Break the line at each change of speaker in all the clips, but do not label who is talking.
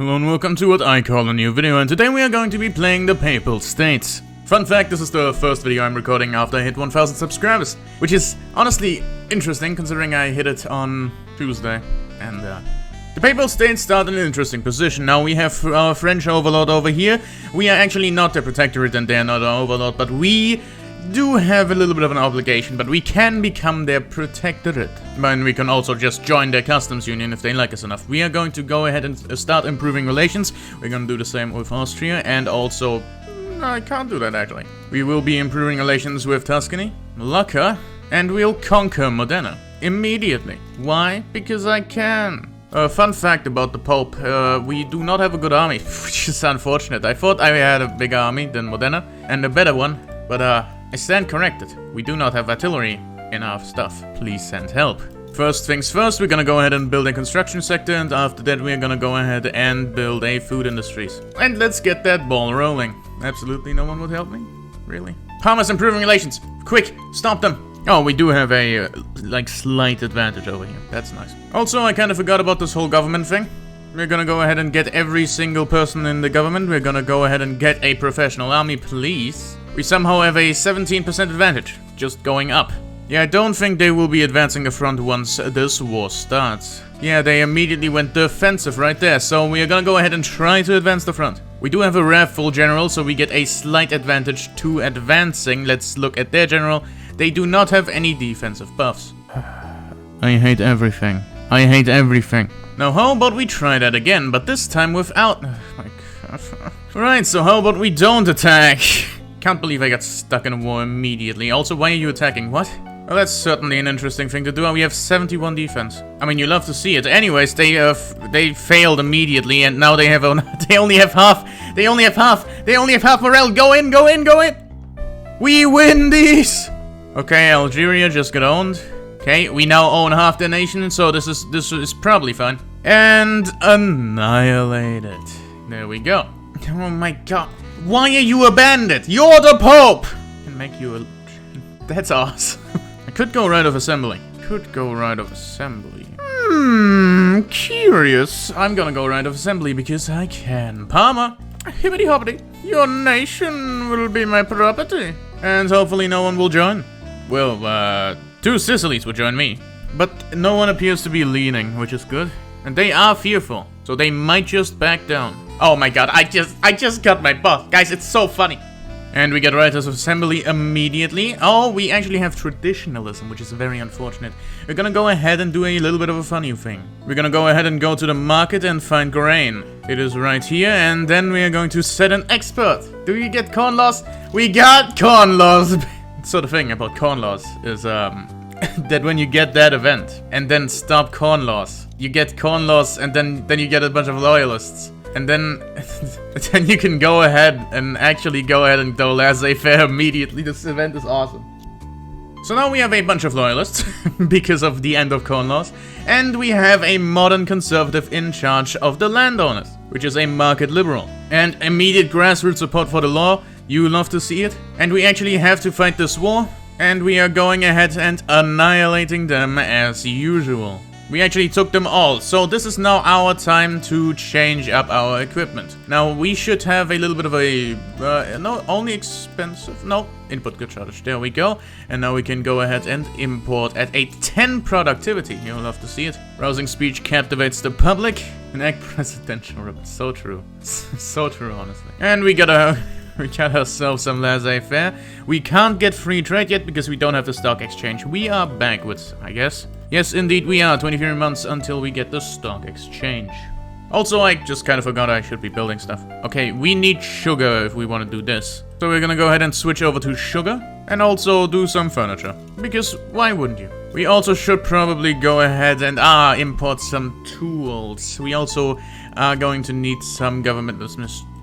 Hello and welcome to what I call a new video, and today we are going to be playing the Papal States. Fun fact, this is the first video I'm recording after I hit 1000 subscribers, which is honestly interesting considering I hit it on Tuesday. And the Papal States start in an interesting position. Now we have our French overlord over here. We are actually not the protectorate and they're not our overlord, but we do have a little bit of an obligation, but we can become their protectorate. And we can also just join their customs union if they like us enough. We are going to go ahead and start improving relations. We're going to do the same with Austria, and also... No, I can't do that actually. We will be improving relations with Tuscany, Lucca, and we'll conquer Modena. Immediately. Why? Because I can. Fun fact about the Pope, we do not have a good army, which is unfortunate. I thought I had a bigger army than Modena, and a better one, but I stand corrected. We do not have artillery in our stuff. Please send help. First things first, we're gonna go ahead and build a construction sector, and after that we're gonna go ahead and build a food industries. And let's get that ball rolling. Absolutely no one would help me? Really? Parma's improving relations. Quick, stop them. Oh, we do have a, slight advantage over here. That's nice. Also, I kind of forgot about this whole government thing. We're gonna go ahead and get every single person in the government. We're gonna go ahead and get a professional army, please. We somehow have a 17% advantage, just going up. Yeah, I don't think they will be advancing the front once this war starts. Yeah, they immediately went defensive right there, so we are gonna go ahead and try to advance the front. We do have a wrathful general, so we get a slight advantage to advancing. Let's look at their general. They do not have any defensive buffs. I hate everything. I hate everything. Now, how about we try that again, but this time without... Oh my god. Right, so how about we don't attack? Can't believe I got stuck in a war immediately. Also, why are you attacking? What? Well, that's certainly an interesting thing to do. We have 71 defense. I mean, you love to see it. Anyways, they failed immediately, and now they have they only have half. They only have half. They only have half morale. Go in, go in, go in. We win these. Okay, Algeria just got owned. Okay, we now own half the nation, so this is probably fine. And annihilated. There we go. Oh my god. Why are you a bandit? You're the Pope! I can make you a... That's awesome. I could go right of assembly. Curious. I'm gonna go right of assembly because I can. Parma, hibbity hoppity. Your nation will be my property. And hopefully no one will join. Well, 2 Sicilies will join me. But no one appears to be leaning, which is good. And they are fearful, so they might just back down. Oh my god, I just got my buff. Guys, it's so funny. And we get writers of assembly immediately. Oh, we actually have traditionalism, which is very unfortunate. We're gonna go ahead and do a little bit of a funny thing. We're gonna go ahead and go to the market and find grain. It is right here, and then we are going to set an expert. Do we get corn laws? We got corn laws. So the thing about corn laws is, that when you get that event, and then stop corn laws, you get corn laws, and then you get a bunch of loyalists. And then you can go ahead and actually go ahead and do laissez-faire immediately. This event is awesome. So now we have a bunch of loyalists because of the end of corn laws, and we have a modern conservative in charge of the landowners, which is a market liberal. And immediate grassroots support for the law. You love to see it. And we actually have to fight this war, and we are going ahead and annihilating them as usual. We actually took them all, so this is now our time to change up our equipment. Now, we should have a little bit of a, input good shortage. There we go. And now we can go ahead and import at a 10 productivity. You'll love to see it. Rousing speech captivates the public. Enact presidential rule. So true. So true, honestly. And we got ourselves some laissez-faire. We can't get free trade yet because we don't have the stock exchange. We are backwards, I guess. Yes, indeed we are. 23 months until we get the stock exchange. Also, I just kind of forgot I should be building stuff. Okay, we need sugar if we want to do this. So we're gonna go ahead and switch over to sugar. And also do some furniture. Because why wouldn't you? We also should probably go ahead and import some tools. We also are going to need some government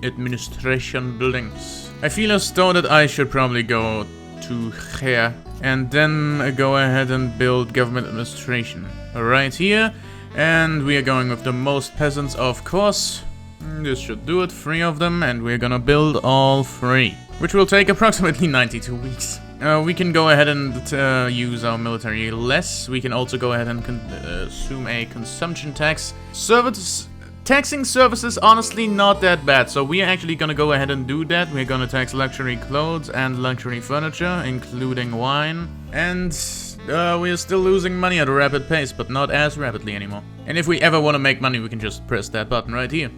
administration buildings. I feel as though that I should probably go to here and then go ahead and build government administration right here. And we are going with the most peasants, of course. This should do it, 3 of them, and we're gonna build all 3, which will take approximately 92 weeks. We can go ahead and use our military less. We can also go ahead and assume a consumption tax. Service taxing services, honestly, not that bad. So we are actually gonna go ahead and do that. We're gonna tax luxury clothes and luxury furniture, including wine. And we are still losing money at a rapid pace, but not as rapidly anymore. And if we ever want to make money, we can just press that button right here.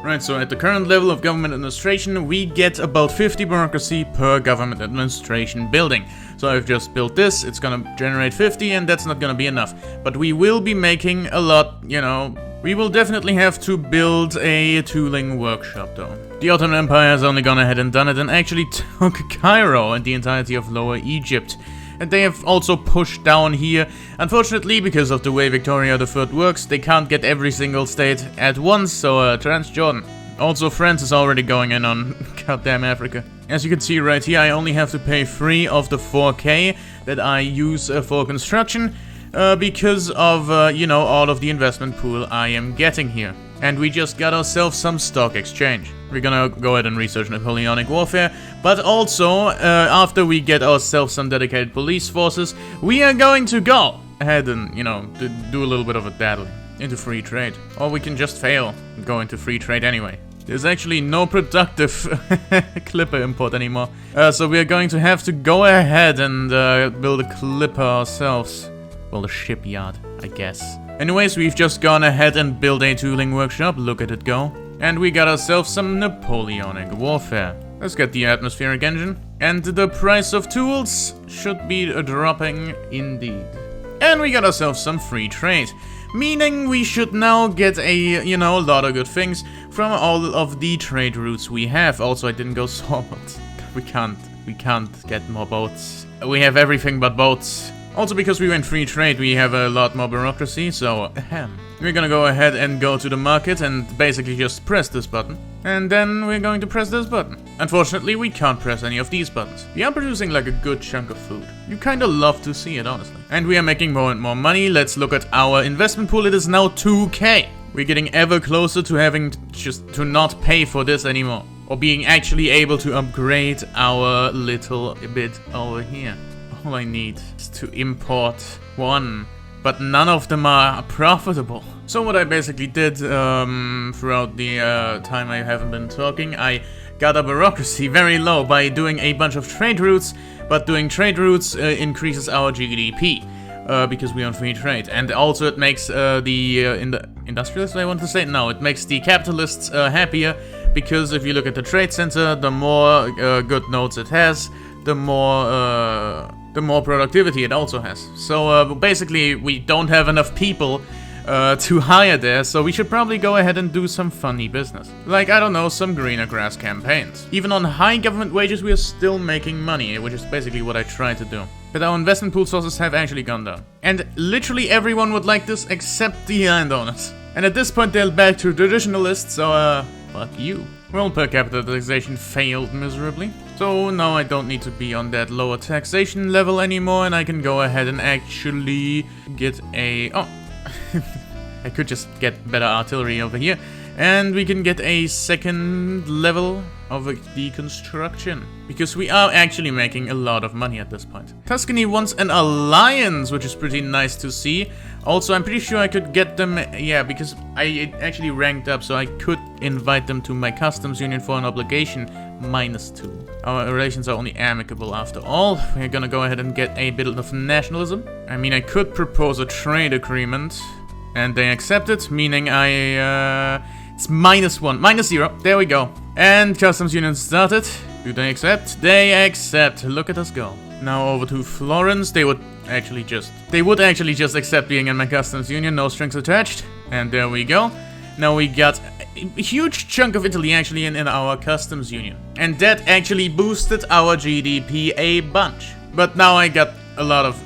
Right, so at the current level of government administration, we get about 50 bureaucracy per government administration building. So I've just built this, it's gonna generate 50, and that's not gonna be enough. But we will be making a lot, you know. We will definitely have to build a tooling workshop, though. The Ottoman Empire has only gone ahead and done it and actually took Cairo and the entirety of Lower Egypt. And they have also pushed down here. Unfortunately, because of the way Victoria III works, they can't get every single state at once, so Transjordan. Also, France is already going in on goddamn Africa. As you can see right here, I only have to pay 3 of the 4K that I use for construction, because of, you know, all of the investment pool I am getting here. And we just got ourselves some stock exchange. We're gonna go ahead and research Napoleonic warfare, but also, after we get ourselves some dedicated police forces, we are going to go ahead and, you know, do a little bit of a daddle into free trade. Or we can just fail and go into free trade anyway. There's actually no productive clipper import anymore. So we are going to have to go ahead and build a clipper ourselves. Well, a shipyard, I guess. Anyways, we've just gone ahead and built a tooling workshop, look at it go. And we got ourselves some Napoleonic warfare. Let's get the atmospheric engine. And the price of tools should be dropping indeed. And we got ourselves some free trade. Meaning we should now get a, you know, lot of good things from all of the trade routes we have. Also, I didn't go sawboat. We can't get more boats. We have everything but boats. Also, because we went free trade, we have a lot more bureaucracy, so we're gonna go ahead and go to the market and basically just press this button. And then we're going to press this button. Unfortunately, we can't press any of these buttons. We are producing like a good chunk of food. You kinda love to see it, honestly. And we are making more and more money. Let's look at our investment pool. It is now 2K. We're getting ever closer to having just to not pay for this anymore. Or being actually able to upgrade our little bit over here. All I need is to import one, but none of them are profitable. So what I basically did throughout the time I haven't been talking, I got our bureaucracy very low by doing a bunch of trade routes, but doing trade routes increases our GDP because we are on free trade. And also it makes the industrialists, I want to say? No, it makes the capitalists happier, because if you look at the trade center, the more good nodes it has, the more productivity it also has. So basically, we don't have enough people to hire there, so we should probably go ahead and do some funny business. Like, I don't know, some greener grass campaigns. Even on high government wages, we are still making money, which is basically what I try to do. But our investment pool sources have actually gone down. And literally everyone would like this except the landowners. And at this point, they're back to traditionalists, so fuck you. Well, per capita taxation failed miserably. So now I don't need to be on that lower taxation level anymore, and I can go ahead and actually get a... Oh, I could just get better artillery over here. And we can get a second level of deconstruction. Because we are actually making a lot of money at this point. Tuscany wants an alliance, which is pretty nice to see. Also, I'm pretty sure I could get them, yeah, because I actually ranked up, so I could invite them to my customs union for an obligation -2. Our relations are only amicable after all. We're gonna go ahead and get a bit of nationalism. I mean, I could propose a trade agreement, and they accept it, meaning it's -1, -0, there we go. And customs union started. Do they accept? They accept. Look at us go. Now over to Florence. They would actually just accept being in my customs union, no strings attached. And there we go. Now we got a huge chunk of Italy actually in our customs union. And that actually boosted our GDP a bunch. But now I got a lot of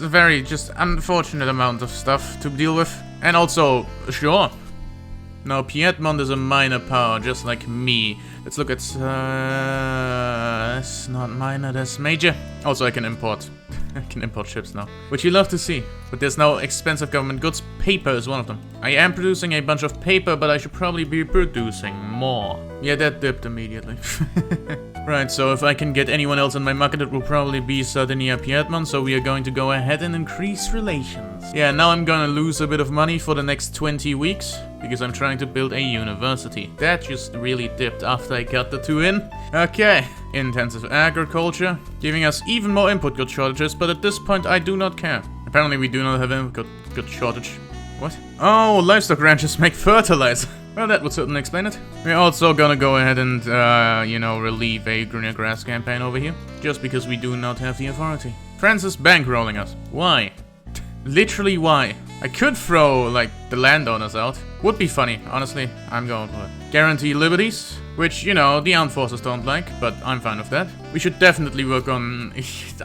very just unfortunate amount of stuff to deal with. And also, sure. Now Piedmont is a minor power, just like me. Let's look at... it's not minor, that's major. Also, I can import ships now, which you love to see. But there's no expensive government goods. Paper is one of them. I am producing a bunch of paper, but I should probably be producing more. Yeah, that dipped immediately. Right, so if I can get anyone else in my market, it will probably be Sardinia Piedmont, so we are going to go ahead and increase relations. Yeah, now I'm gonna lose a bit of money for the next 20 weeks because I'm trying to build a university. That just really dipped after I got the 2 in. Okay, intensive agriculture, giving us even more input good shortages, but at this point I do not care. Apparently we do not have input good shortage. What? Oh, livestock ranches make fertilizer. Well, that would certainly explain it. We're also gonna go ahead and, you know, relieve a greener grass campaign over here. Just because we do not have the authority. France is bankrolling us. Why? Literally why? I could throw, like, the landowners out. Would be funny, honestly. I'm going for it. Guarantee liberties, which, you know, the armed forces don't like, but I'm fine with that. We should definitely work on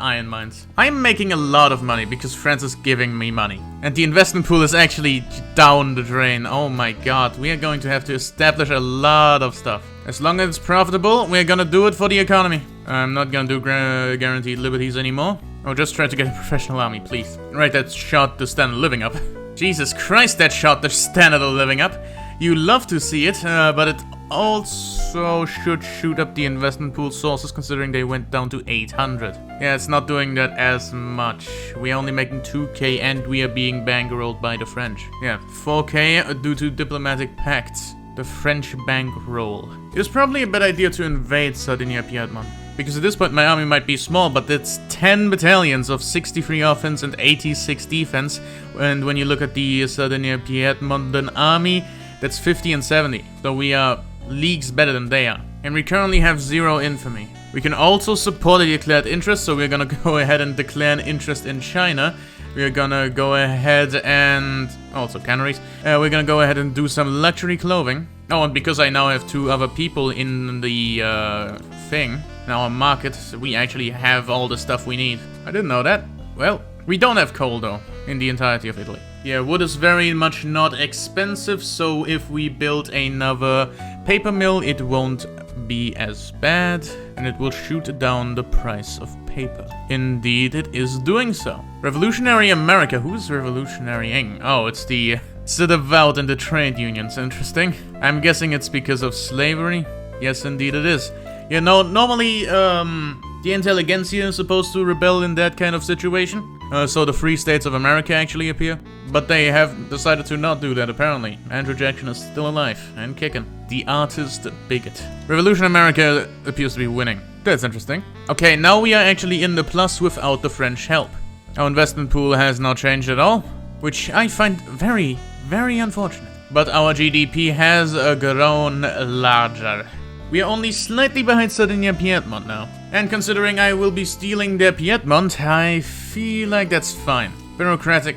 iron mines. I'm making a lot of money because France is giving me money. And the investment pool is actually down the drain. Oh my god, we are going to have to establish a lot of stuff. As long as it's profitable, we're gonna do it for the economy. I'm not gonna do guaranteed liberties anymore. I'll just try to get a professional army, please. Right, that shot the standard of living up. Jesus Christ, that shot the standard of living up. You love to see it, but it also should shoot up the investment pool sources considering they went down to 800. Yeah, it's not doing that as much. We're only making 2k and we are being bankrolled by the French. Yeah, 4k due to diplomatic pacts. The French bankroll. It is probably a bad idea to invade Sardinia-Piedmont. Because at this point my army might be small, but it's 10 battalions of 63 offense and 86 defense. And when you look at the Sardinia-Piedmontan army, that's 50 and 70. So we are leagues better than they are. And we currently have 0 infamy. We can also support a declared interest, so we're gonna go ahead and declare an interest in China. We're gonna go ahead and... also Canaries. We're gonna go ahead and do some luxury clothing. Oh, and because I now have 2 other people in the thing, in our market, so we actually have all the stuff we need. I didn't know that. Well, we don't have coal though, in the entirety of Italy. Yeah, wood is very much not expensive, so if we build another paper mill, it won't be as bad, and it will shoot down the price of paper. Indeed, it is doing so. Revolutionary America. Who's revolutionarying? Oh, it's the devout and the trade unions. Interesting. I'm guessing it's because of slavery. Yes, indeed it is. You know, normally, the intelligentsia is supposed to rebel in that kind of situation. So the free states of America actually appear. But they have decided to not do that, apparently. Andrew Jackson is still alive and kicking. The artist bigot. Revolution America appears to be winning. That's interesting. Okay, now we are actually in the plus without the French help. Our investment pool has not changed at all, which I find very, very unfortunate. But our GDP has grown larger. We are only slightly behind Sardinia-Piedmont now. And considering I will be stealing their Piedmont, I feel like that's fine. Bureaucratic.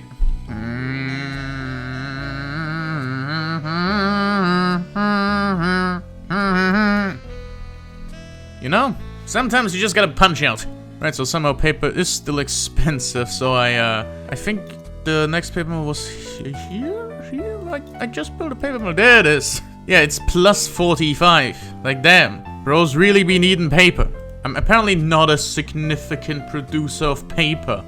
You know, sometimes you just gotta punch out. Right, so somehow paper is still expensive, so I think the next paper mill was here? I just built a paper mill. There it is. Yeah, it's plus 45. Like, damn. Bros really be needing paper. I'm apparently not a significant producer of paper.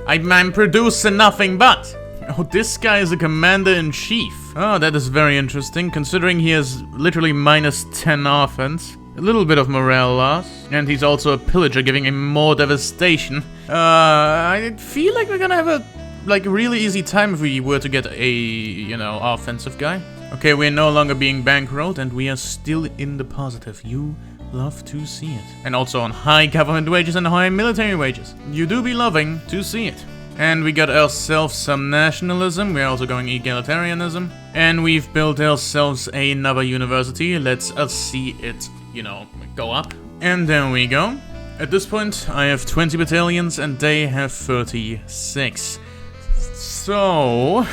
I'm producing nothing but. Oh, this guy is a commander-in-chief. Oh, that is very interesting, considering he has literally minus 10 offense. A little bit of morale loss. And he's also a pillager, giving him more devastation. I feel like we're gonna have a, like, really easy time if we were to get a, you know, offensive guy. Okay, we're no longer being bankrolled, and we are still in the positive. You love to see it. And also on high government wages and high military wages. You do be loving to see it. And we got ourselves some nationalism. We're also going egalitarianism. And we've built ourselves another university. Let's see it, you know, go up. And there we go. At this point, I have 20 battalions and they have 36. So,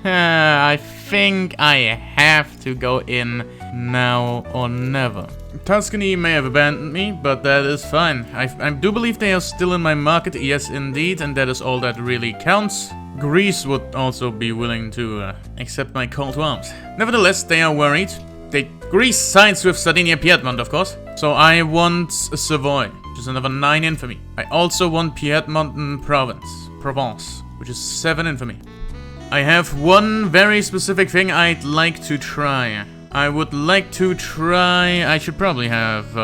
I think I have to go in now or never. Tuscany may have abandoned me, but that is fine. I do believe they are still in my market, yes indeed, and that is all that really counts. Greece would also be willing to accept my call to arms. Nevertheless, they are worried. Greece sides with Sardinia-Piedmont, of course. So I want Savoy, which is another 9 infamy. I also want Piedmontan Provence, which is 7 infamy. I have one very specific thing I'd like to try. I would like to try... I should probably have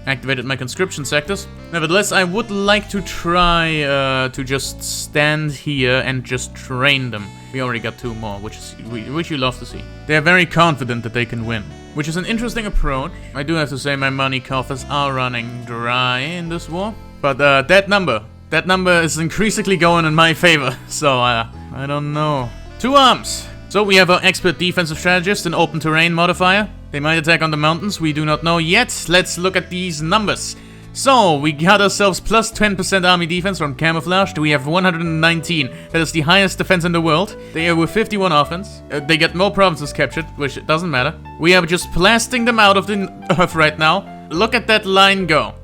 activated my conscription sectors. Nevertheless, I would like to try to just stand here and just train them. We already got 2 more, which you love to see. They are very confident that they can win, which is an interesting approach. I do have to say my money coffers are running dry in this war. But that number is increasingly going in my favor. So I don't know. 2 arms. So we have our expert defensive strategist and open terrain modifier. They might attack on the mountains, we do not know yet. Let's look at these numbers. So, we got ourselves plus 10% army defense from camouflage. We have 119. That is the highest defense in the world. They are with 51 offense. They get more provinces captured, which doesn't matter. We are just blasting them out of the earth right now. Look at that line go.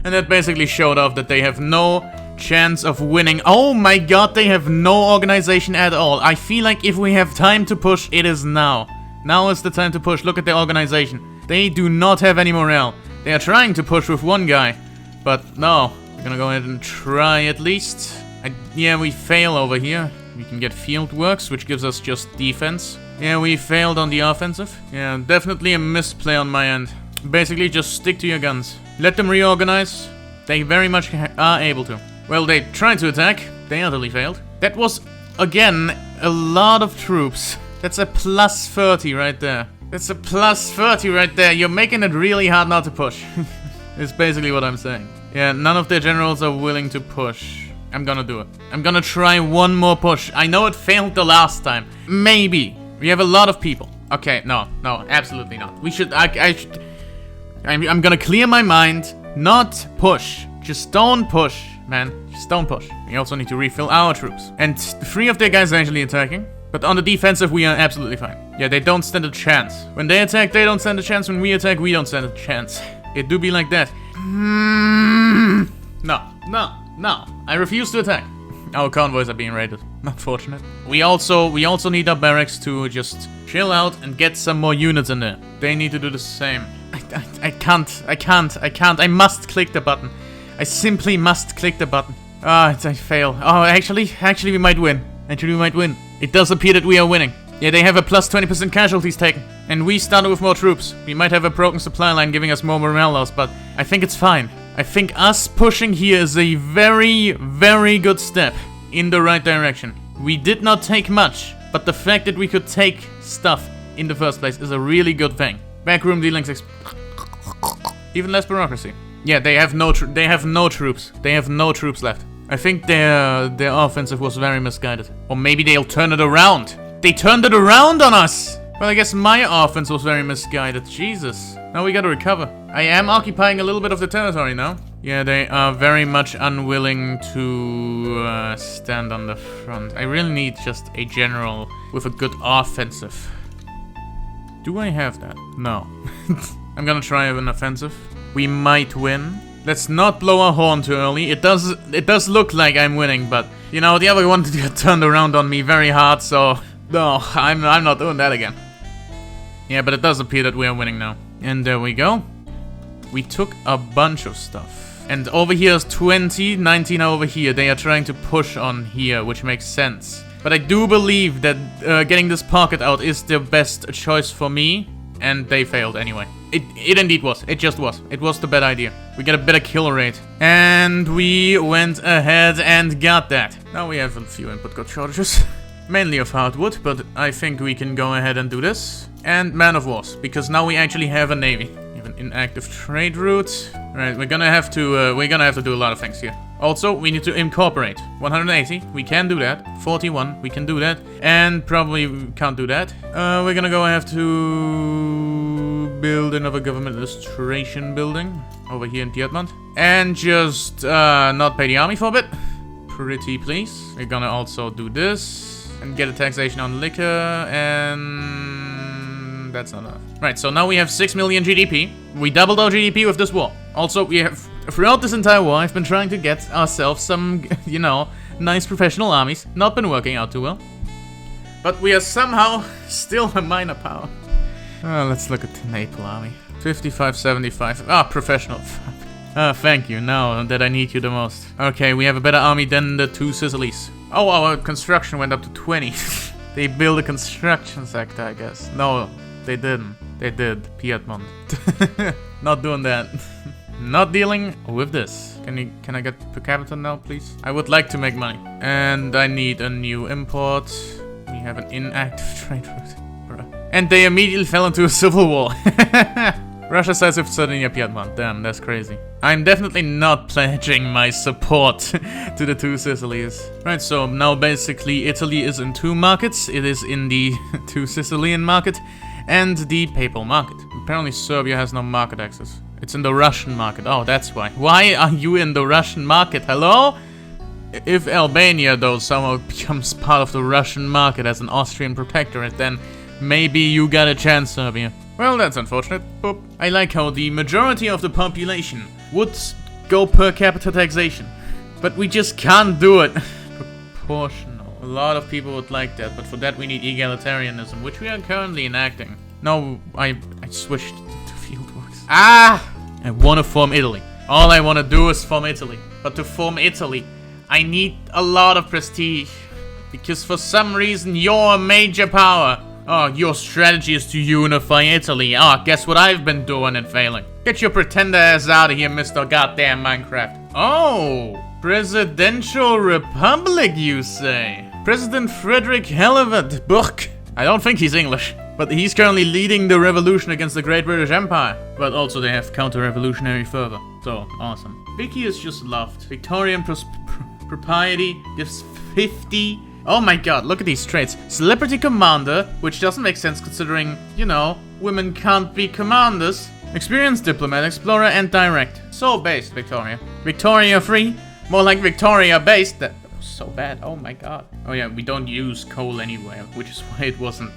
And that basically showed off that they have no chance of winning. Oh my god, they have no organization at all. I feel like if we have time to push, it is now. Now is the time to push. Look at their organization. They do not have any morale. They are trying to push with 1 guy, but no. We're gonna go ahead and try at least. Yeah, we fail over here. We can get field works, which gives us just defense. Yeah, we failed on the offensive. Yeah, definitely a misplay on my end. Basically, just stick to your guns. Let them reorganize. They very much are able to. Well, they tried to attack. They utterly failed. That was, again, a lot of troops. That's a plus 30 right there. That's a plus 30 right there. You're making it really hard not to push. It's basically what I'm saying. Yeah, none of their generals are willing to push. I'm gonna do it. I'm gonna try 1 more push. I know it failed the last time. Maybe. We have a lot of people. Okay, no, absolutely not. We should, I'm gonna clear my mind. Not push. Just don't push, man. Just don't push. We also need to refill our troops. And 3 of their guys are actually attacking. But on the defensive, we are absolutely fine. Yeah, they don't stand a chance. When they attack, they don't stand a chance. When we attack, we don't stand a chance. It do be like that. No. I refuse to attack. Our convoys are being raided. Unfortunate. We also need our barracks to just chill out and get some more units in there. They need to do the same. I can't. I must click the button. I simply must click the button. I fail. Oh, actually, we might win. It does appear that we are winning. Yeah, they have a plus 20% casualties taken. And we started with more troops. We might have a broken supply line giving us more morale loss, but I think it's fine. I think us pushing here is a very, very good step in the right direction. We did not take much, but the fact that we could take stuff in the first place is a really good thing. Backroom dealings, even less bureaucracy. Yeah, they have no troops. They have no troops left. I think their offensive was very misguided. Or maybe they'll turn it around. They turned it around on us! Well, I guess my offense was very misguided. Jesus. Now we gotta recover. I am occupying a little bit of the territory now. Yeah, they are very much unwilling to stand on the front. I really need just a general with a good offensive. Do I have that? No. I'm gonna try an offensive. We might win. Let's not blow our horn too early. It does look like I'm winning, but you know, the other one got turned around on me very hard, so no, I'm not doing that again. Yeah, but it does appear that we are winning now. And there we go. We took a bunch of stuff. And over here is 20, 19 are over here. They are trying to push on here, which makes sense. But I do believe that getting this pocket out is the best choice for me. And they failed anyway. It indeed was. It just was. It was the bad idea. We get a better kill rate. And we went ahead and got that. Now we have a few input code shortages. Mainly of hardwood, but I think we can go ahead and do this. And man of wars, because now we actually have a navy. We have an inactive trade route. Right, we're gonna have to do a lot of things here. Also, we need to incorporate. 180, we can do that. 41, we can do that. And probably we can't do that. We're gonna go have to build another government administration building over here in Piedmont. And just not pay the army for a bit. Pretty please. We're gonna also do this. And get a taxation on liquor, and that's not enough. Right, so now we have 6 million GDP. We doubled our GDP with this war. Also, we have, throughout this entire war, I've been trying to get ourselves some, you know, nice professional armies. Not been working out too well. But we are somehow still a minor power. Let's look at the Naples army. 55-75. Ah, professional. Thank you, now that I need you the most. Okay, we have a better army than the 2 Sicilies. Oh, our construction went up to 20. They built a construction sector, I guess. No, they didn't. They did. Piedmont. Not doing that. not dealing with this. Can I get per capita now, please? I would like to make money. And I need a new import. We have an inactive trade route. And they immediately fell into a civil war. Russia sides with Sardinia Piedmont. Damn, that's crazy. I'm definitely not pledging my support to the two Sicilies. Right, so now basically Italy is in two markets. It is in the two Sicilian market and the papal market. Apparently Serbia has no market access. It's in the Russian market. Oh, that's why. Why are you in the Russian market? Hello? If Albania, though, somehow becomes part of the Russian market as an Austrian protectorate, then maybe you got a chance, Serbia. Well, that's unfortunate. Boop. I like how the majority of the population would go per capita taxation. But we just can't do it. Proportional. A lot of people would like that, but for that we need egalitarianism, which we are currently enacting. No, I switched to fieldworks. Ah! I want to form Italy. All I want to do is form Italy. But to form Italy, I need a lot of prestige. Because for some reason, you're a major power. Oh, your strategy is to unify Italy. Oh, guess what I've been doing and failing? Get your pretender ass out of here, Mr. Goddamn Minecraft. Oh, Presidential Republic, you say? President Frederick Hellevat Burke. I don't think he's English, but he's currently leading the revolution against the Great British Empire. But also they have counter-revolutionary fervor. So, awesome. Vicky is just loved. Victorian propriety gives 50... Oh my god, look at these traits. Celebrity commander, which doesn't make sense considering, you know, women can't be commanders. Experienced diplomat, explorer, and direct. So based, Victoria. Victoria free? More like Victoria based. That was so bad, oh my god. Oh yeah, we don't use coal anywhere, which is why it wasn't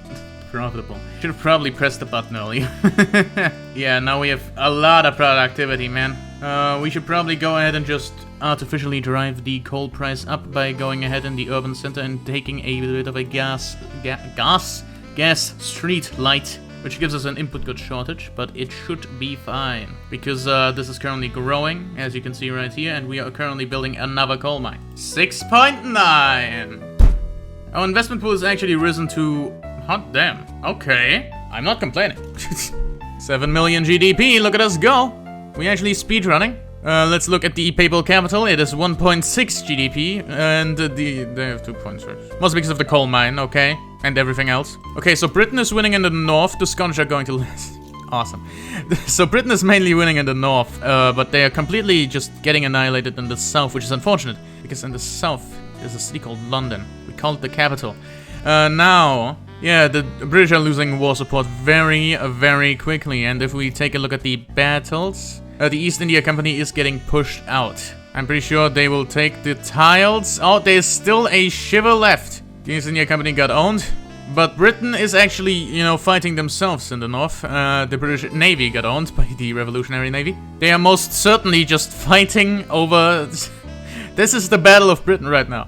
profitable. Should have probably pressed the button earlier. Yeah, now we have a lot of productivity, man. We should probably go ahead and just artificially drive the coal price up by going ahead in the urban center and taking a bit of a gas street light, which gives us an input good shortage, but it should be fine because this is currently growing, as you can see right here, and we are currently building another coal mine. 6.9. Our investment pool has actually risen to hot damn. Okay, I'm not complaining. 7 million GDP. Look at us go. We actually speedrunning. Let's look at the papal capital. It is 1.6 GDP, and they have 2.6. Mostly because of the coal mine, okay? And everything else. Okay, so Britain is winning in the north. The Scottish are going to lose. Awesome. So Britain is mainly winning in the north, but they are completely just getting annihilated in the south, which is unfortunate. Because in the south, there's a city called London. We call it the capital. Now... yeah, the British are losing war support very, very quickly. And if we take a look at the battles... the East India Company is getting pushed out. I'm pretty sure they will take the tiles. Oh, there's still a shiver left. The East India Company got owned. But Britain is actually, you know, fighting themselves in the north. The British Navy got owned by the Revolutionary Navy. They are most certainly just fighting over... This is the Battle of Britain right now.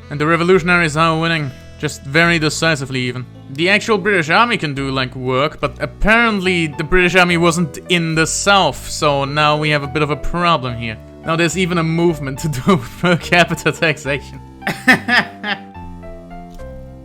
And the revolutionaries are winning. Just very decisively even. The actual British army can do like work, but apparently the British army wasn't in the south, so now we have a bit of a problem here. Now there's even a movement to do per capita taxation.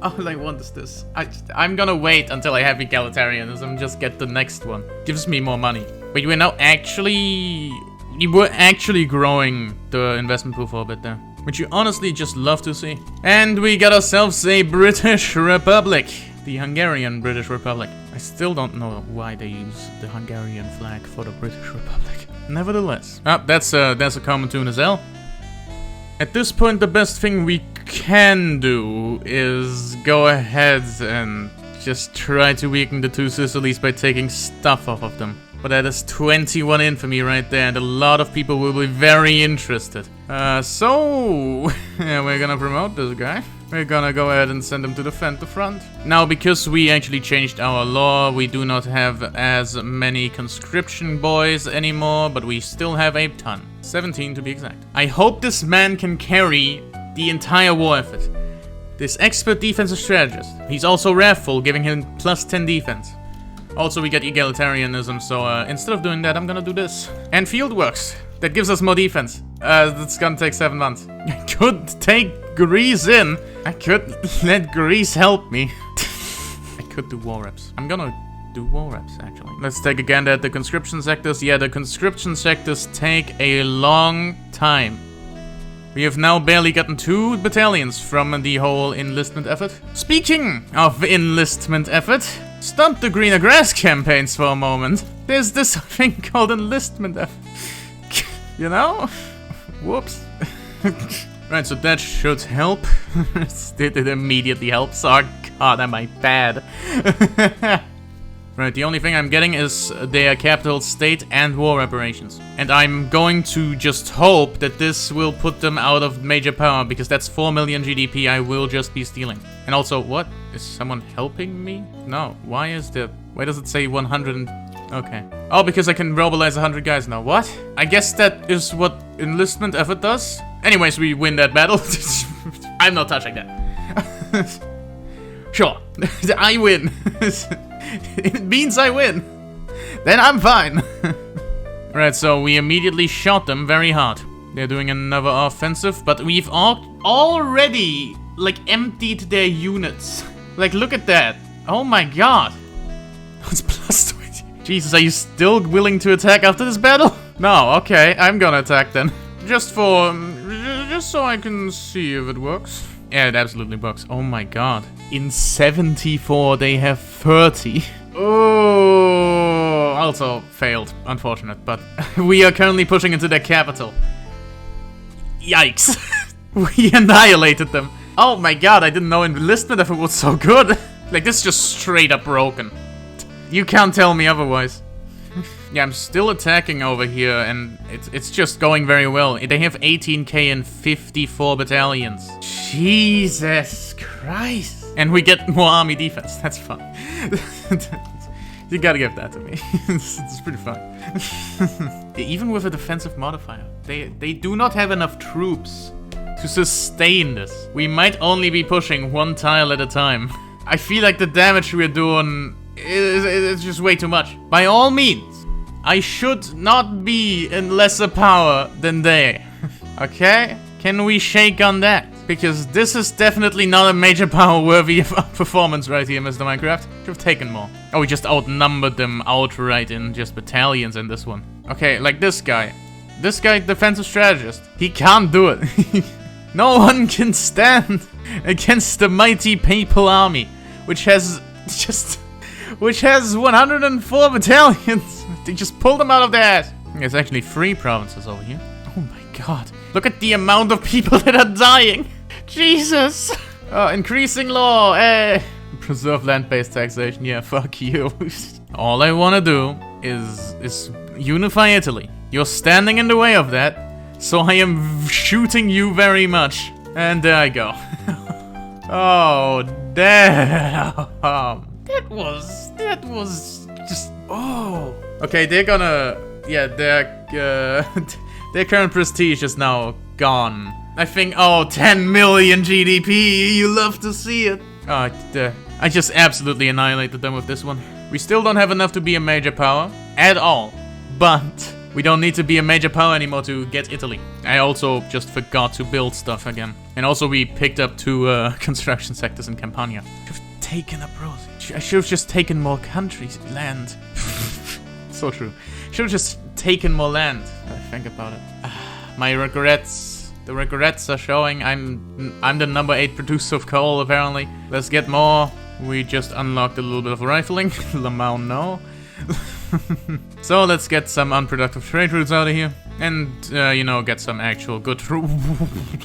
All I want is this. I'm gonna wait until I have egalitarianism, just get the next one. Gives me more money. But we're now actually... we were actually growing the investment pool for a bit there. Which you honestly just love to see. And we got ourselves a British Republic. The Hungarian British Republic. I still don't know why they use the Hungarian flag for the British Republic. Nevertheless. That's a common tune as well. At this point, the best thing we can do is go ahead and just try to weaken the two Sicilies by taking stuff off of them. But that is 21 infamy right there, and a lot of people will be very interested. So yeah, we're gonna promote this guy. We're gonna go ahead and send him to defend the front. Now, because we actually changed our law, we do not have as many conscription boys anymore, but we still have a ton. 17 to be exact. I hope this man can carry the entire war effort. This expert defensive strategist. He's also wrathful, giving him plus 10 defense. Also, we get egalitarianism, so instead of doing that, I'm gonna do this. And fieldworks. That gives us more defense. That's gonna take 7 months. I could take Greece in. I could let Greece help me. I could do war reps. I'm gonna do war reps, actually. Let's take a gander at the conscription sectors. Yeah, the conscription sectors take a long time. We have now barely gotten 2 battalions from the whole enlistment effort. Speaking of enlistment effort, stop the greener grass campaigns for a moment. There's this thing called enlistment effort. You know? Whoops. Right, so that should help. Did it immediately helps? Oh god, am I bad? Right, the only thing I'm getting is their capital state and war reparations. And I'm going to just hope that this will put them out of major power, because that's 4 million GDP I will just be stealing. And also, what? Is someone helping me? No, why does it say 100 okay. Oh, because I can mobilize 100 guys now. What? I guess that is what enlistment effort does. Anyways, we win that battle. I'm not touching that. Sure, I win. It means I win. Then I'm fine. Right, so we immediately shot them very hard. They're doing another offensive, but we've already, like, emptied their units. Like, look at that. Oh my god. It's plus 20. Jesus, are you still willing to attack after this battle? No, okay, I'm gonna attack then. Just so I can see if it works. Yeah, it absolutely works. Oh my god. In 74, they have 30. Oh, also failed. Unfortunate, but we are currently pushing into their capital. Yikes. We annihilated them. Oh my god, I didn't know enlistment effort was so good. Like, this is just straight up broken. You can't tell me otherwise. Yeah, I'm still attacking over here, and it's just going very well. They have 18k and 54 battalions. Jesus Christ. And we get more army defense. That's fun. You gotta give that to me. It's pretty fun. Even with a defensive modifier, they do not have enough troops to sustain this. We might only be pushing 1 tile at a time. I feel like the damage we're doing is just way too much. By all means, I should not be in lesser power than they. Okay? Can we shake on that? Because this is definitely not a major power worthy of performance right here, Mr. Minecraft. Should have taken more. Oh, we just outnumbered them outright in just battalions in this one. Okay, like this guy. This guy, defensive strategist. He can't do it. No one can stand against the mighty papal army, which has 104 battalions. They just pulled them out of their ass. There's actually 3 provinces over here. Oh my god. Look at the amount of people that are dying. Jesus. Increasing law. Preserve land-based taxation. Yeah, fuck you. All I want to do is unify Italy. You're standing in the way of that, so I am shooting you very much. And there I go. Oh, damn. That was just... Oh. Okay, they're gonna... Yeah, their current prestige is now gone. I think, oh, 10 million GDP, you love to see it. Oh, I just absolutely annihilated them with this one. We still don't have enough to be a major power, at all. But we don't need to be a major power anymore to get Italy. I also just forgot to build stuff again. And also we picked up 2 construction sectors in Campania. Should have taken up Rosie. I should have just taken more countries, land. So true. Should have just taken more land. I think about it. My regrets. The regrets are showing. I'm the number 8 producer of coal, apparently. Let's get more. We just unlocked a little bit of rifling. Lamau, no. So let's get some unproductive trade routes out of here. And, you know, get some actual good...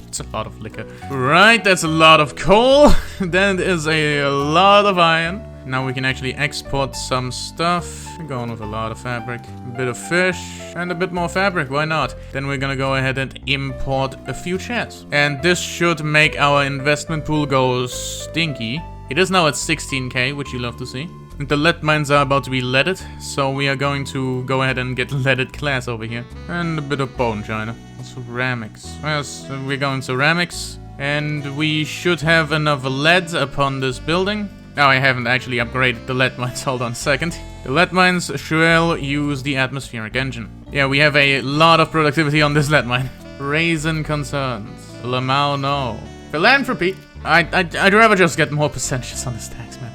It's a lot of liquor. Right, that's a lot of coal. That is a lot of iron. Now we can actually export some stuff. We're going with a lot of fabric, a bit of fish, and a bit more fabric, why not? Then we're gonna go ahead and import a few chairs. And this should make our investment pool go stinky. It is now at 16k, which you love to see. And the lead mines are about to be leaded, so we are going to go ahead and get leaded glass over here. And a bit of bone china. Ceramics. Yes, we're going ceramics. And we should have enough lead upon this building. Oh, I haven't actually upgraded the lead mines. Hold on a second. The lead mines shall use the atmospheric engine. Yeah, we have a lot of productivity on this lead mine. Raisin concerns. Lamau, no. Philanthropy. I'd rather just get more percentages on this tax, man.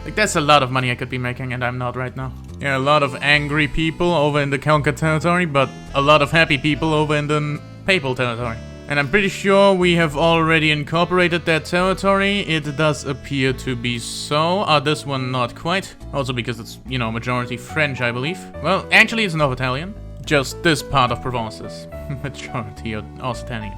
Like, that's a lot of money I could be making, and I'm not right now. Yeah, a lot of angry people over in the conquered territory, but a lot of happy people over in the papal territory. And I'm pretty sure we have already incorporated that territory. It does appear to be so. This one not quite. Also because it's, you know, majority French, I believe. Well, actually it's not Italian. Just this part of Provence is majority Occitanian.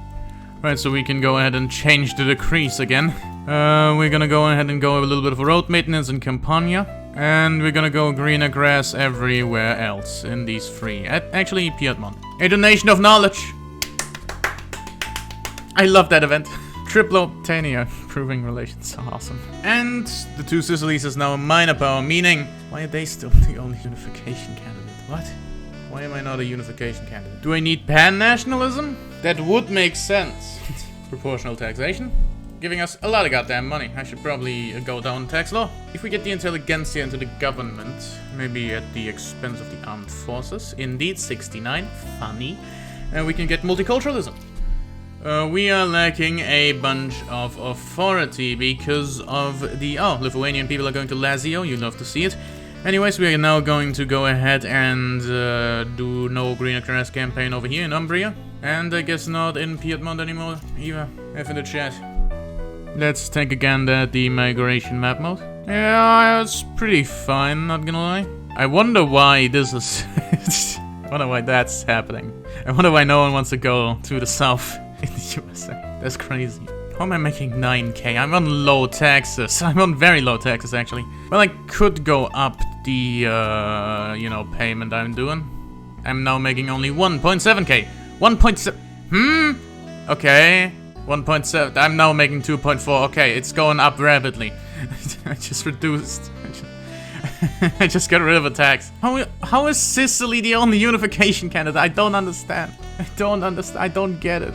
Right, so we can go ahead and change the decrees again. We're gonna go ahead and go a little bit of road maintenance in Campania. And we're gonna go greener grass everywhere else in these three. Actually, Piedmont. A donation of knowledge! I love that event. Triplotania, improving relations, so awesome. And the two Sicilies is now a minor power, meaning... Why are they still the only unification candidate? What? Why am I not a unification candidate? Do I need pan-nationalism? That would make sense. Proportional taxation. Giving us a lot of goddamn money. I should probably go down tax law. If we get the intelligentsia into the government, maybe at the expense of the armed forces. Indeed, 69. Funny. And we can get multiculturalism. We are lacking a bunch of authority because of the... Oh, Lithuanian people are going to Lazio. You love to see it. Anyways, we are now going to go ahead and do no greener grass campaign over here in Umbria. And I guess not in Piedmont anymore either. F in the chat. Let's take a gander at the migration map mode. Yeah, it's pretty fine, not gonna lie. I wonder why this is... I wonder why that's happening. I wonder why no one wants to go to the south in the USA. That's crazy. How am I making 9k? I'm on low taxes. I'm on very low taxes, actually. Well, I could go up the, you know, payment I'm doing. I'm now making only 1.7k. 1.7... Okay. 1.7. I'm now making 2.4. Okay, it's going up rapidly. I just reduced... I just got rid of a tax. How is Sicily the only unification candidate? I don't understand. I don't get it.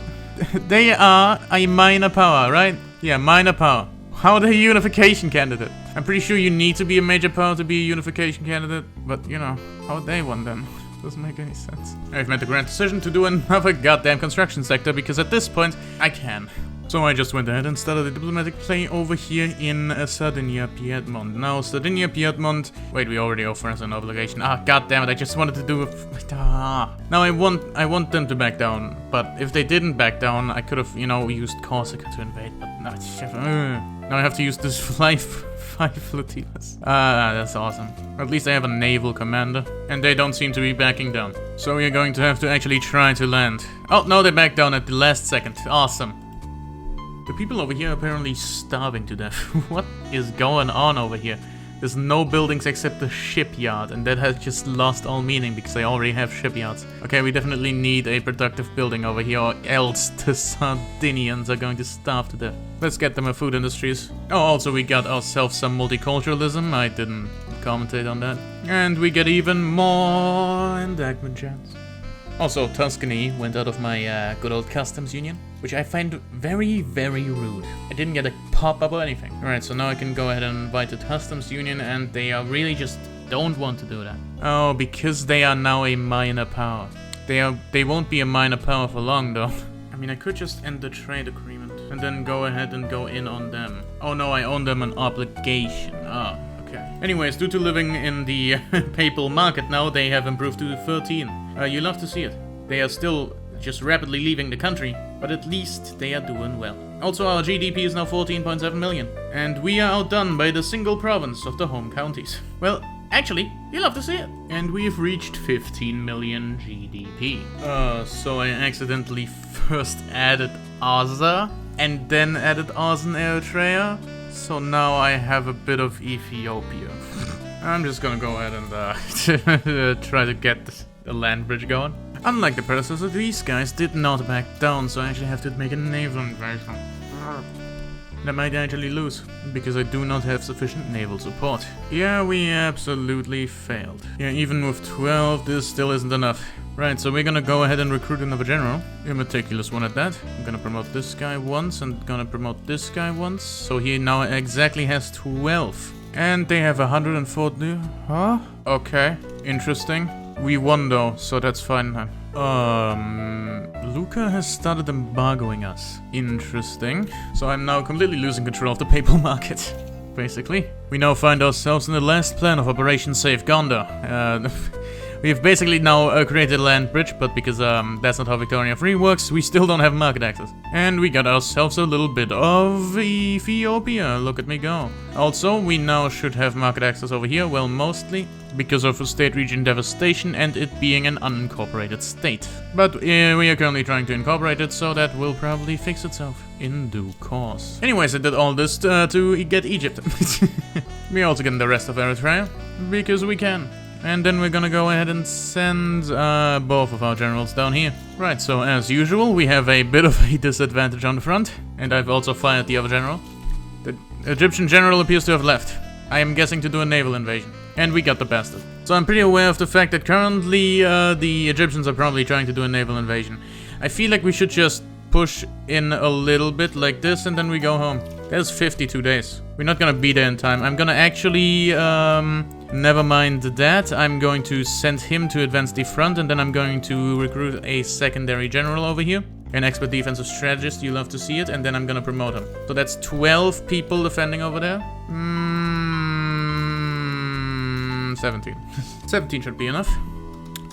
They are a minor power, right? Yeah, minor power. How are they a unification candidate? I'm pretty sure you need to be a major power to be a unification candidate. But, you know, how are they one then? Doesn't make any sense. I've made the grand decision to do another goddamn construction sector because at this point, I can. So I just went ahead and started a diplomatic play over here in Sardinia, Piedmont. Now, Sardinia, Piedmont... Wait, we already offer us an obligation. Ah, goddammit, I just wanted to do a... Now I want them to back down. But if they didn't back down, I could have, you know, used Corsica to invade. But not... Now I have to use this 5 flotillas. That's awesome. At least I have a naval commander. And they don't seem to be backing down. So we are going to have to actually try to land. Oh, no, they backed down at the last second. Awesome. The people over here are apparently starving to death. What is going on over here? There's no buildings except the shipyard, and that has just lost all meaning because I already have shipyards. Okay, we definitely need a productive building over here, or else the Sardinians are going to starve to death. Let's get them a food industries. Oh, also we got ourselves some multiculturalism. I didn't commentate on that. And we get even more endowment chance. Also, Tuscany went out of my good old customs union, which I find very, very rude. I didn't get a pop-up or anything. Alright, so now I can go ahead and invite the customs union, and they are really just don't want to do that. Oh, because they are now a minor power. They won't be a minor power for long, though. I mean, I could just end the trade agreement, and then go ahead and go in on them. Oh no, I owe them an obligation. Oh. Anyways, due to living in the papal market now, they have improved to 13. You love to see it. They are still just rapidly leaving the country, but at least they are doing well. Also, our GDP is now 14.7 million, and we are outdone by the single province of the home counties. Well, actually, you love to see it. And we've reached 15 million GDP. So I accidentally first added Aza, and then added Oz and Eritrea. So now I have a bit of Ethiopia. I'm just gonna go ahead and try to get the land bridge going. Unlike the predecessor, these guys did not back down, so I actually have to make a naval invasion. I might actually lose, because I do not have sufficient naval support. Yeah, we absolutely failed. Yeah, even with 12, this still isn't enough. Right, so we're gonna go ahead and recruit another general. A meticulous one at that. I'm gonna promote this guy once, and gonna promote this guy once. So he now exactly has 12. And they have 140... Huh? Okay, interesting. We won though, so that's fine. Luca has started embargoing us. Interesting. So I'm now completely losing control of the papal market. basically. We now find ourselves in the last plan of Operation Save Gondar. We've basically now created a land bridge, but because that's not how Victoria Free works, we still don't have market access. And we got ourselves a little bit of Ethiopia. Look at me go. Also, we now should have market access over here, well, mostly because of state region devastation and it being an unincorporated state. But we are currently trying to incorporate it, so that will probably fix itself in due course. Anyways, I did all this to get Egypt. We also get the rest of Eritrea, because we can. And then we're gonna go ahead and send both of our generals down here. Right, so as usual, we have a bit of a disadvantage on the front. And I've also fired the other general. The Egyptian general appears to have left. I am guessing to do a naval invasion. And we got the bastard. So I'm pretty aware of the fact that currently the Egyptians are probably trying to do a naval invasion. I feel like we should just push in a little bit like this and then we go home. That's 52 days. We're not gonna be there in time. I'm gonna actually, never mind that. I'm going to send him to advance the front and then I'm going to recruit a secondary general over here. An expert defensive strategist, you love to see it, and then I'm gonna promote him. So that's 12 people defending over there. 17. 17 should be enough.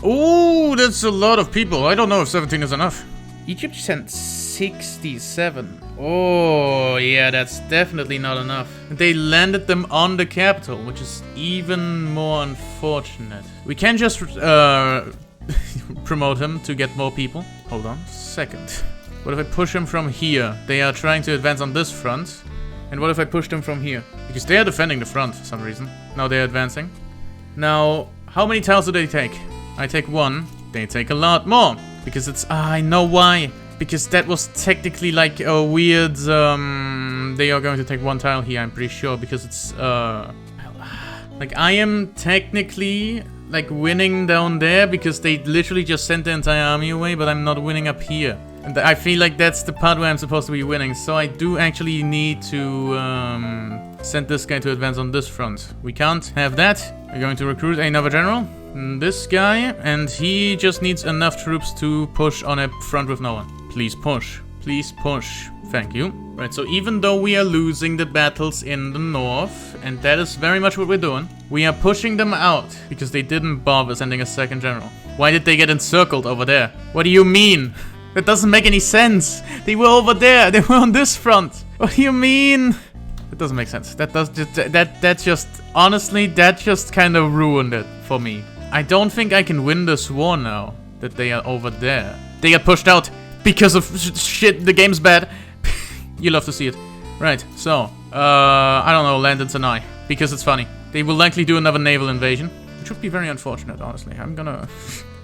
Oh, that's a lot of people. I don't know if 17 is enough. Egypt sent 67. Oh, yeah, that's definitely not enough. They landed them on the capital, which is even more unfortunate. We can just promote him to get more people. Hold on a second. What if I push him from here? They are trying to advance on this front. And what if I push them from here? Because they are defending the front for some reason. Now they're advancing. Now, how many tiles do they take? I take one. They take a lot more. Because it's... I know why. Because that was technically like a weird... they are going to take one tile here, I'm pretty sure. Because it's... like, I am technically... like, winning down there. Because they literally just sent the entire army away. But I'm not winning up here. And I feel like that's the part where I'm supposed to be winning. So I do actually need to send this guy to advance on this front. We can't have that. We're going to recruit another general. This guy. And he just needs enough troops to push on a front with no one. Please push. Please push. Thank you. Right, so even though we are losing the battles in the north, and that is very much what we're doing, we are pushing them out because they didn't bother sending a second general. Why did they get encircled over there? What do you mean? That doesn't make any sense. They were over there. They were on this front. What do you mean? It doesn't make sense. That does just that just honestly that just kind of ruined it for me. I don't think I can win this war now that they are over there. They get pushed out because of shit. The game's bad. You love to see it. Right. So, I don't know, land in Sinai because it's funny. They will likely do another naval invasion, which would be very unfortunate, honestly. I'm gonna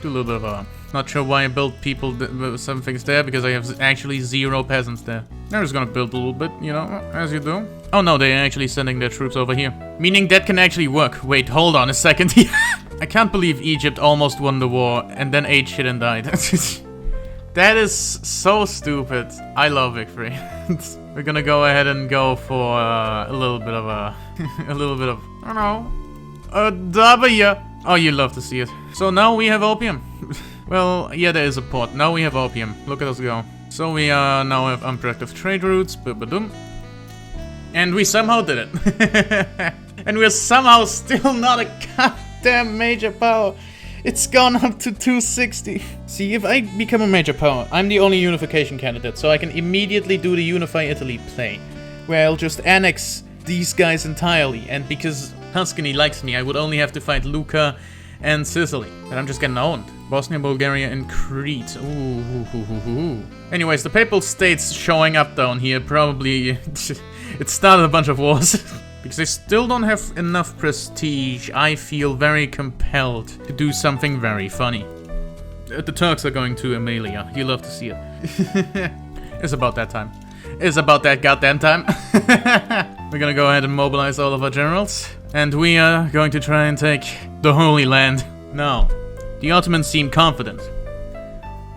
do a little bit of a... Not sure why I built people some things there, because I have actually 0 peasants there. I'm just gonna build a little bit, you know, as you do. Oh no, they're actually sending their troops over here. Meaning that can actually work. Wait, hold on a second. I can't believe Egypt almost won the war and then ate shit and died. That is so stupid. I love victory. We're gonna go ahead and go for a little bit of a... a little bit of... I don't know. A W. Oh, you love to see it. So now we have opium. Well, yeah, there is a port. Now we have opium. Look at us go. So we now have unproductive trade routes. Ba-ba-dum. And we somehow did it. And we're somehow still not a goddamn major power. It's gone up to 260. See, if I become a major power, I'm the only unification candidate. So I can immediately do the Unify Italy play. Where I'll just annex these guys entirely. And because Tuscany likes me, I would only have to fight Lucca and Sicily. And I'm just getting owned. Bosnia, Bulgaria, and Crete. Ooh. Anyways, the Papal States showing up down here probably... it started a bunch of wars. Because they still don't have enough prestige, I feel very compelled to do something very funny. The Turks are going to Amelia. You love to see it. It's about that time. It's about that goddamn time. We're gonna go ahead and mobilize all of our generals. And we are going to try and take the Holy Land. Now, the Ottomans seem confident.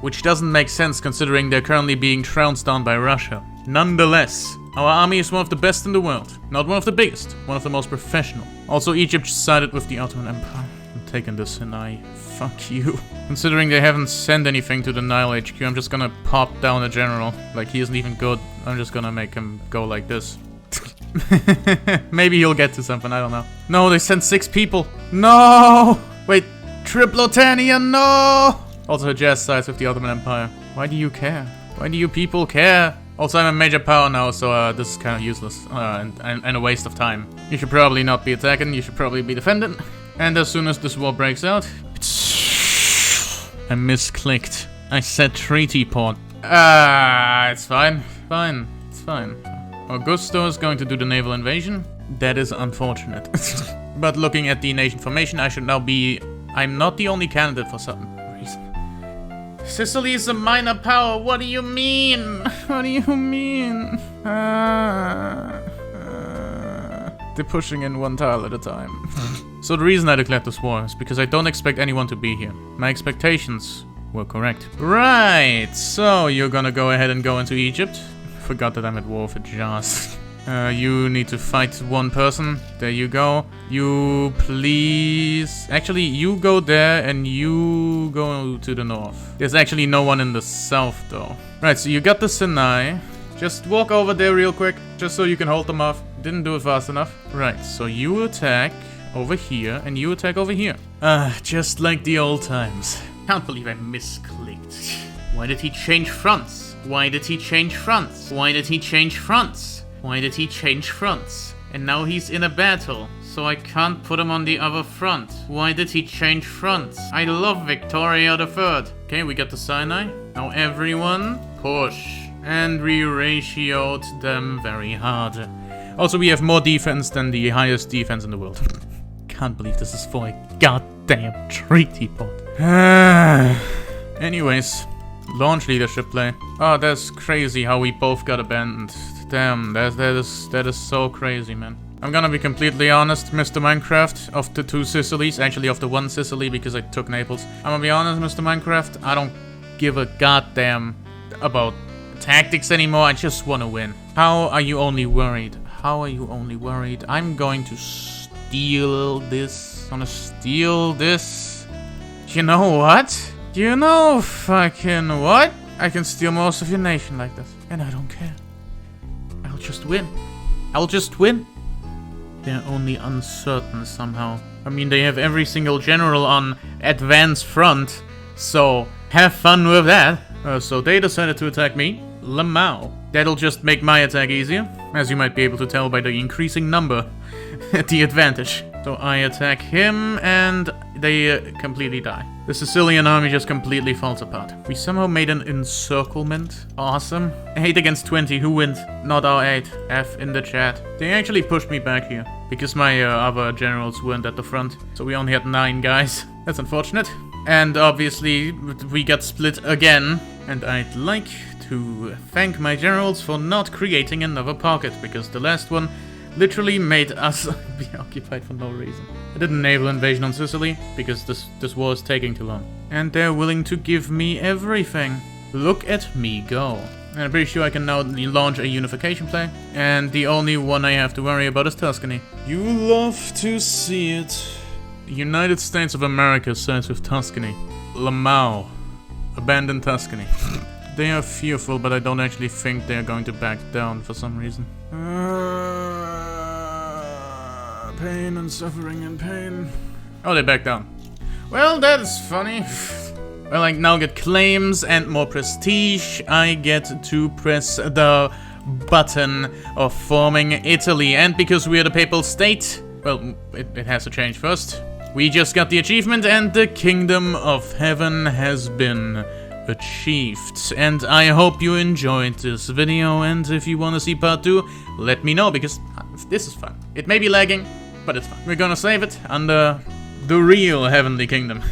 Which doesn't make sense considering they're currently being trounced down by Russia. Nonetheless, our army is one of the best in the world. Not one of the biggest, one of the most professional. Also, Egypt sided with the Ottoman Empire. I'm taking this Sinai. Fuck you. Considering they haven't sent anything to the Nile HQ, I'm just gonna pop down a general. Like, he isn't even good. I'm just gonna make him go like this. Maybe he'll get to something, I don't know. No, they sent 6 people. No! Wait, Triplotania, no! Also adjust sides with the Ottoman Empire. Why do you care? Why do you people care? Also, I'm a major power now, so this is kind of useless and a waste of time. You should probably not be attacking, you should probably be defending. And as soon as this war breaks out... I misclicked. I said treaty port. It's fine. Fine. It's fine. Augusto is going to do the naval invasion. That is unfortunate. But looking at the nation formation, I should now be... I'm not the only candidate for some reason. Sicily is a minor power. What do you mean? What do you mean? They're pushing in one tile at a time. So the reason I declared this war is because I don't expect anyone to be here. My expectations were correct. Right, so you're gonna go ahead and go into Egypt. Forgot that I'm at war with Jas. You need to fight one person. There you go. You please... Actually, you go there and you go to the north. There's actually no one in the south though. Right, so you got the Sinai. Just walk over there real quick, just so you can hold them off. Didn't do it fast enough. Right, so you attack over here and you attack over here. Just like the old times. Can't believe I misclicked. Why did he change fronts? Why did he change fronts? Why did he change fronts? Why did he change fronts? And now he's in a battle, so I can't put him on the other front. Why did he change fronts? I love Victoria III. Okay, we got the Sinai. Now everyone, push. And we ratioed them very hard. Also, we have more defense than the highest defense in the world. Can't believe this is for a goddamn treaty port. Anyways, launch leadership play. Oh, that's crazy how we both got abandoned. Damn, that is so crazy, man. I'm gonna be completely honest, Mr. Minecraft, of the 2 Sicilies, actually of the 1 Sicily because I took Naples. I'm gonna be honest, Mr. Minecraft, I don't give a goddamn about tactics anymore, I just wanna win. How are you only worried? How are you only worried? I'm going to steal this. I'm gonna steal this. You know what? You know fucking what? I can steal most of your nation like this. And I don't care. I'll just win. I'll just win. They're only uncertain somehow. I mean, they have every single general on advance front. So, have fun with that. So they decided to attack me. Lamau. That'll just make my attack easier. As you might be able to tell by the increasing number at the advantage. So I attack him and they completely die. The Sicilian army just completely falls apart. We somehow made an encirclement. Awesome. 8 against 20. Who wins? Not our 8. F in the chat. They actually pushed me back here. Because my other generals weren't at the front. So we only had 9 guys. That's unfortunate. And obviously we got split again. And I'd like to thank my generals for not creating another pocket. Because the last one literally made us be occupied for no reason. I did a naval invasion on Sicily, because this war is taking too long. And they're willing to give me everything. Look at me go. And I'm pretty sure I can now launch a unification play. And the only one I have to worry about is Tuscany. You love to see it. The United States of America sides with Tuscany. Lamau. Abandon Tuscany. They are fearful, but I don't actually think they're going to back down for some reason. Pain and suffering and pain. Oh, they back down. Well, that's funny. Well, I now get claims and more prestige. I get to press the button of forming Italy. And because we're the Papal State, well, it has to change first. We just got the achievement and the Kingdom of Heaven has been achieved. And I hope you enjoyed this video, and if you want to see part 2, let me know, because this is fun. It may be lagging, but it's fun. We're gonna save it under the real Heavenly Kingdom.